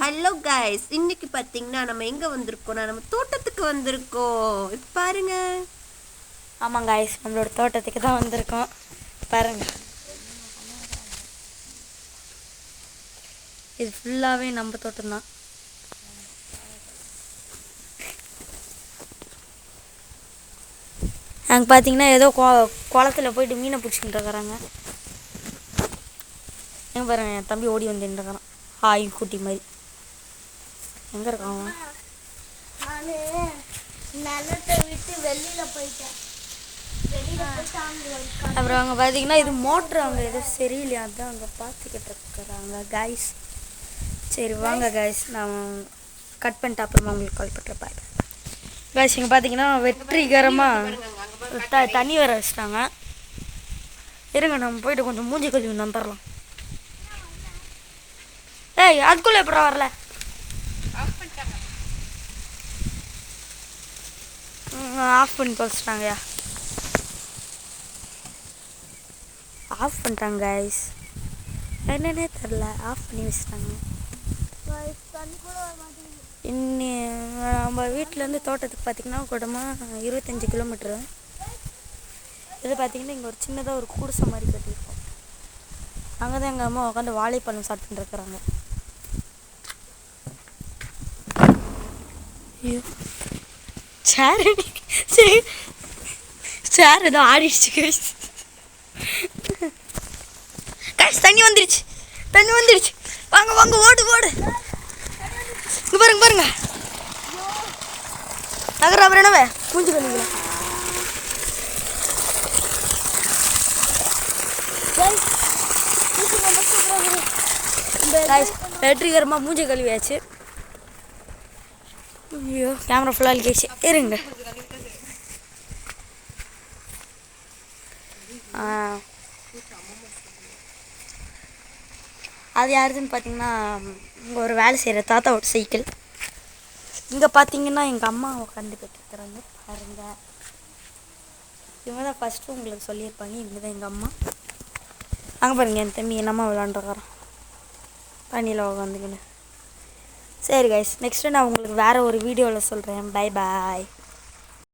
Hello guys, இன்னைக்கு பார்த்தீங்கன்னா நம்ம எங்கே வந்திருக்கோம்னா நம்ம தோட்டத்துக்கு வந்திருக்கோம். இப்போ பாருங்க. ஆமாம் கைஸ், நம்மளோட தோட்டத்துக்கு தான் வந்திருக்கோம். பாருங்க, இது ஃபுல்லாகவே நம்ம தோட்டம் தான். நாங்கள் பார்த்தீங்கன்னா ஏதோ குளத்துல போயிட்டு மீனை பிடிச்சிக்கிட்டு இருக்கிறாங்க. எங்க பாருங்க, என் தம்பி ஓடி வந்து நின்றுக்கிறான். ஹாய் குட்டி மாதிரி. எங்கே இருக்கான்? அப்புறம் அவங்க பார்த்தீங்கன்னா இது மோட்ரு அவங்க எதோ சரியில்லையா, தான் அங்கே பார்த்துக்கிட்டு இருக்கிறாங்க கைஸ். சரி வாங்க கைஸ், நான் கட் பண்ணிட்டு அப்புறமா உங்களுக்கு கால் பண்ணுறேன். Bye guys. இங்கே பார்த்தீங்கன்னா வெற்றிகரமாக தண்ணி வர வச்சிட்டாங்க. இருங்க, நம்ம போயிட்டு கொஞ்சம் மூஞ்சி கழுவி வந்துடலாம். ஏய், அதுக்குள்ளே எப்படா வரல? ஆஃப் பண்ணி தொலைச்சிட்டாங்கயா. ஆஃப் பண்ணிட்டாங்க கைஸ், என்னன்னே தெரில, ஆஃப் பண்ணி வச்சுட்டாங்க. நம்ம வீட்டிலேருந்து தோட்டத்துக்கு பார்த்திங்கன்னா கூடமாக 25 கிலோமீட்ரு. இது பார்த்திங்கன்னா இங்கே ஒரு சின்னதாக ஒரு குடிசை மாதிரி கட்டியிருக்கோம். அங்கே தான் எங்கள் அம்மா உட்காந்து வாழைப்பழம் சாப்பிட்டுட்டு இருக்கிறாங்க. சேர் ஏதோ ஆடிடுச்சு கைஸ். கைஸ், தண்ணி வந்துருச்சு. வாங்க வாங்க, ஓடு ஓடு. இங்கே பாருங்க பாருங்க, நகர அப்புறம் என்னவே மூஞ்சி கழுவிக்கலாம். வெற்றிகரமாக மூஞ்சி கழுவியாச்சு. ஐயோ, கேமரா ஃபுல்லாக அழிக்காச்சு. இருங்க. அது யாருதுன்னு பார்த்தீங்கன்னா இங்கே ஒரு வேலை செய்கிற தாத்தாவோட சைக்கிள். இங்கே பார்த்தீங்கன்னா எங்கள் அம்மா உட்காந்து போட்டுருக்குறாங்க பாருங்க. இவங்க தான் ஃபஸ்ட்டு உங்களுக்கு சொல்லியிருப்பாங்க. இவங்க தான் எங்கள் அம்மா. அங்கே பாருங்கள், என் தம்பி என் அம்மா விளாண்டுருக்காரான் தண்ணியில் உட்காந்துக்கின்னு. சரி கைஸ், நெக்ஸ்ட்டு நான் உங்களுக்கு வேறு ஒரு வீடியோவில் சொல்கிறேன். Bye bye.